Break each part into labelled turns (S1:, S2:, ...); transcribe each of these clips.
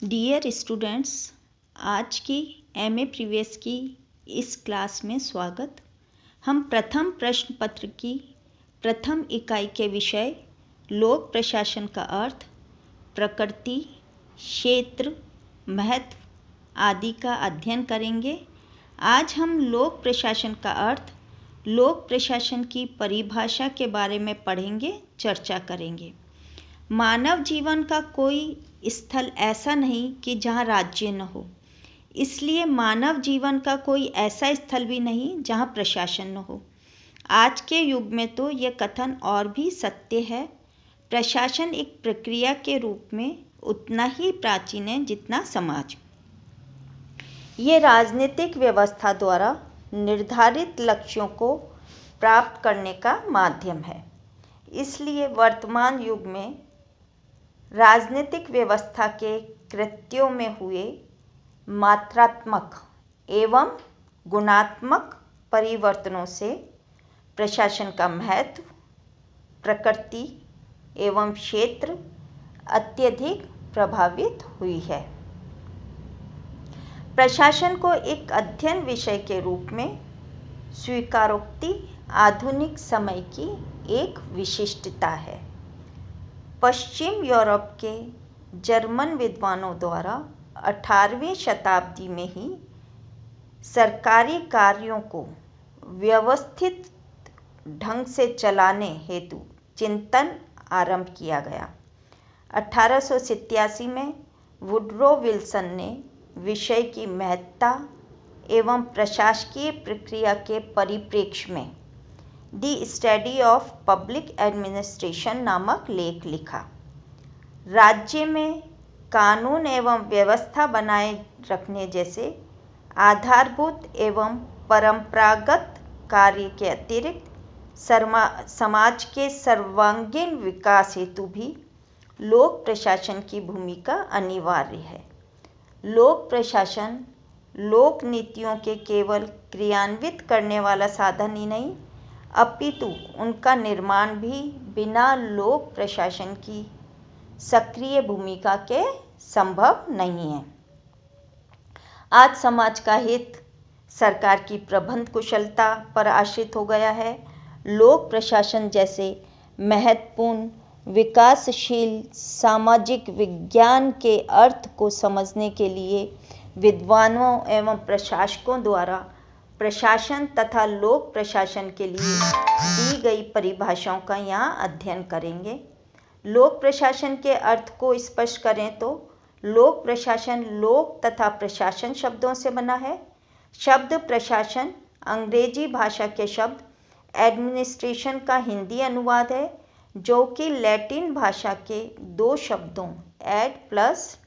S1: Dear students, आज की MA previous की इस क्लास में स्वागत। हम प्रथम प्रश्न पत्र की प्रथम इकाई के विषय लोक प्रशासन का अर्थ, प्रकृति, क्षेत्र, महत्व आदि का अध्ययन करेंगे। आज हम लोक प्रशासन का अर्थ, लोक प्रशासन की परिभाषा के बारे में पढ़ेंगे, चर्चा करेंगे। मानव जीवन का कोई स्थल ऐसा नहीं कि जहाँ राज्य न हो, इसलिए मानव जीवन का कोई ऐसा स्थल भी नहीं जहाँ प्रशासन न हो। आज के युग में तो यह कथन और भी सत्य है। प्रशासन एक प्रक्रिया के रूप में उतना ही प्राचीन है जितना समाज। ये राजनीतिक व्यवस्था द्वारा निर्धारित लक्ष्यों को प्राप्त करने का माध्यम है। इसलिए वर्तमान युग में राजनीतिक व्यवस्था के कृत्यों में हुए मात्रात्मक एवं गुणात्मक परिवर्तनों से प्रशासन का महत्व, प्रकृति एवं क्षेत्र अत्यधिक प्रभावित हुई है। प्रशासन को एक अध्ययन विषय के रूप में स्वीकारोक्ति आधुनिक समय की एक विशिष्टता है। पश्चिम यूरोप के जर्मन विद्वानों द्वारा 18वीं शताब्दी में ही सरकारी कार्यों को व्यवस्थित ढंग से चलाने हेतु चिंतन आरंभ किया गया। 1887 में वुडरो विल्सन ने विषय की महत्ता एवं प्रशासकीय प्रक्रिया के परिप्रेक्ष्य में the study of public administration नामक लेख लिखा। राज्य में कानून एवं व्यवस्था बनाए रखने जैसे आधारभूत एवं परंपरागत कार्य के अतिरिक्त समाज के सर्वांगीण विकास हेतु भी लोक प्रशासन की भूमिका अनिवार्य है। लोक प्रशासन लोक नीतियों के केवल क्रियान्वित करने वाला साधन ही नहीं, अपितु उनका निर्माण भी बिना लोक प्रशासन की सक्रिय भूमिका के संभव नहीं है। आज समाज का हित सरकार की प्रबंध कुशलता पर आश्रित हो गया है। लोक प्रशासन जैसे महत्वपूर्ण विकासशील सामाजिक विज्ञान के अर्थ को समझने के लिए विद्वानों एवं प्रशासकों द्वारा प्रशासन तथा लोक प्रशासन के लिए दी गई परिभाषाओं का यहाँ अध्ययन करेंगे। लोक प्रशासन के अर्थ को स्पष्ट करें तो लोक प्रशासन लोक तथा प्रशासन शब्दों से बना है। शब्द प्रशासन अंग्रेजी भाषा के शब्द एडमिनिस्ट्रेशन का हिंदी अनुवाद है, जो कि लैटिन भाषा के दो शब्दों एड प्लस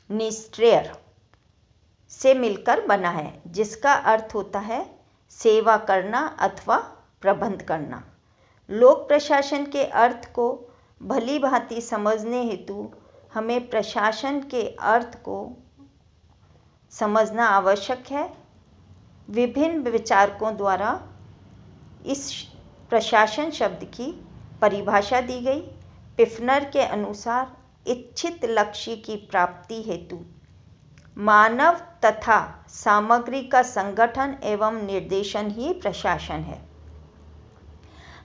S1: निस्ट्रेयर से मिलकर बना है, जिसका अर्थ होता है सेवा करना अथवा प्रबंध करना। लोक प्रशासन के अर्थ को भली भांति समझने हेतु हमें प्रशासन के अर्थ को समझना आवश्यक है। विभिन्न विचारकों द्वारा इस प्रशासन शब्द की परिभाषा दी गई। पिफनर के अनुसार इच्छित लक्ष्य की प्राप्ति हेतु मानव तथा सामग्री का संगठन एवं निर्देशन ही प्रशासन है।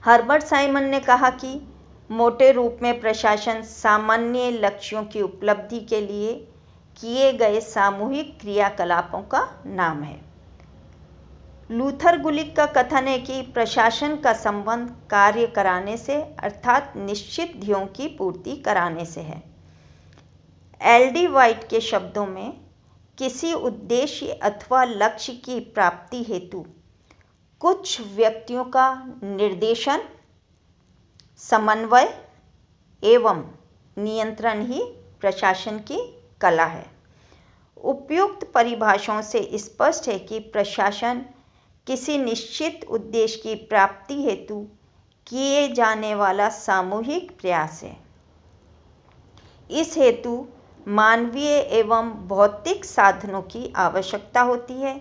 S1: हर्बर्ट साइमन ने कहा कि मोटे रूप में प्रशासन सामान्य लक्ष्यों की उपलब्धि के लिए किए गए सामूहिक क्रियाकलापों का नाम है। लूथर गुलिक का कथन है कि प्रशासन का संबंध कार्य कराने से अर्थात निश्चित ध्येयों की पूर्ति कराने से है। एल.डी. वाइट के शब्दों में किसी उद्देश्य अथवा लक्ष्य की प्राप्ति हेतु कुछ व्यक्तियों का निर्देशन, समन्वय एवं नियंत्रण ही प्रशासन की कला है। उपयुक्त परिभाषाओं से स्पष्ट है कि प्रशासन किसी निश्चित उद्देश्य की प्राप्ति हेतु किए जाने वाला सामूहिक प्रयास है। इस हेतु मानवीय एवं भौतिक साधनों की आवश्यकता होती है।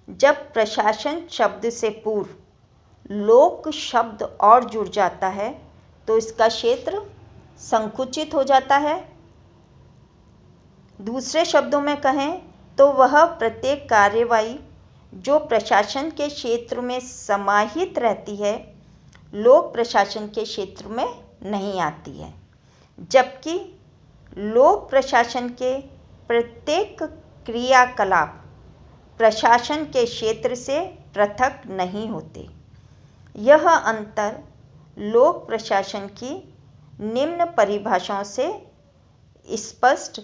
S1: जब प्रशासन शब्द से पूर्व लोक शब्द और जुड़ जाता है तो इसका क्षेत्र संकुचित हो जाता है। दूसरे शब्दों में कहें तो वह प्रत्येक कार्यवाही जो प्रशासन के क्षेत्र में समाहित रहती है, लोक प्रशासन के क्षेत्र में नहीं आती है, जबकि लोक प्रशासन के प्रत्येक क्रियाकलाप प्रशासन के क्षेत्र से पृथक नहीं होते। यह अंतर लोक प्रशासन की निम्न परिभाषाओं से स्पष्ट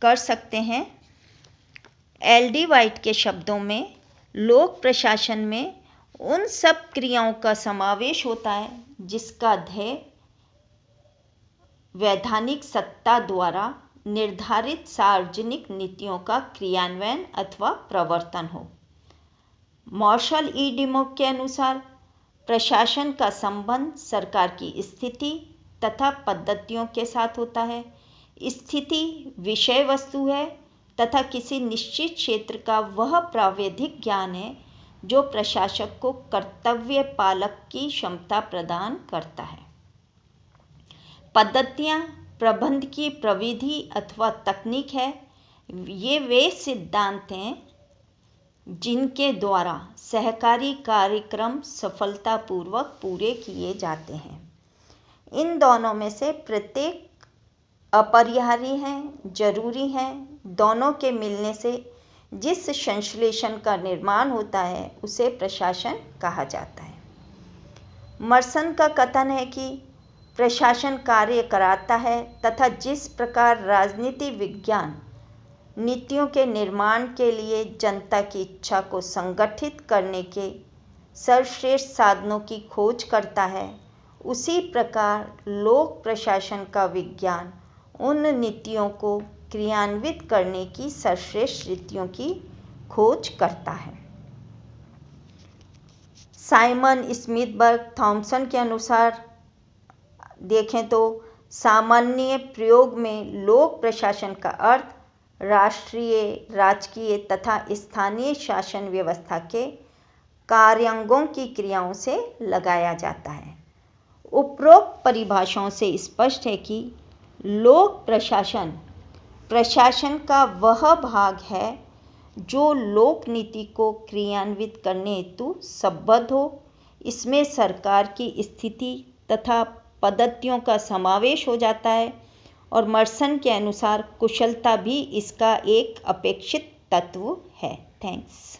S1: कर सकते हैं। एल.डी. वाइट के शब्दों में, लोक प्रशासन में उन सब क्रियाओं का समावेश होता है जिसका ध्येय वैधानिक सत्ता द्वारा निर्धारित सार्वजनिक नीतियों का क्रियान्वयन अथवा प्रवर्तन हो। मार्शल ई. डिमॉक के अनुसार प्रशासन का संबंध सरकार की स्थिति तथा पद्धतियों के साथ होता है। स्थिति विषय वस्तु है तथा किसी निश्चित क्षेत्र का वह प्राविधिक ज्ञान है जो प्रशासक को कर्तव्य पालक की क्षमता प्रदान करता है। पद्धतियाँ प्रबंध की प्रविधि अथवा तकनीक है। ये वे सिद्धांत हैं जिनके द्वारा सहकारी कार्यक्रम सफलतापूर्वक पूरे किए जाते हैं। इन दोनों में से प्रत्येक अपरिहार्य हैं, जरूरी हैं। दोनों के मिलने से जिस संश्लेषण का निर्माण होता है उसे प्रशासन कहा जाता है। मर्सन का कथन है कि प्रशासन कार्य कराता है तथा जिस प्रकार राजनीति विज्ञान नीतियों के निर्माण के लिए जनता की इच्छा को संगठित करने के सर्वश्रेष्ठ साधनों की खोज करता है, उसी प्रकार लोक प्रशासन का विज्ञान उन नीतियों को क्रियान्वित करने की सर्वश्रेष्ठ रीतियों की खोज करता है। साइमन स्मिथबर्ग थॉमसन के अनुसार देखें तो सामान्य प्रयोग में लोक प्रशासन का अर्थ राष्ट्रीय, राजकीय तथा स्थानीय शासन व्यवस्था के कार्यान्वयन की क्रियाओं से लगाया जाता है। उपरोक्त परिभाषाओं से स्पष्ट है कि लोक प्रशासन प्रशासन का वह भाग है जो लोक नीति को क्रियान्वित करने हेतु संबद्ध हो। इसमें सरकार की स्थिति तथा पद्धतियों का समावेश हो जाता है और मर्सन के अनुसार कुशलता भी इसका एक अपेक्षित तत्व है। थैंक्स।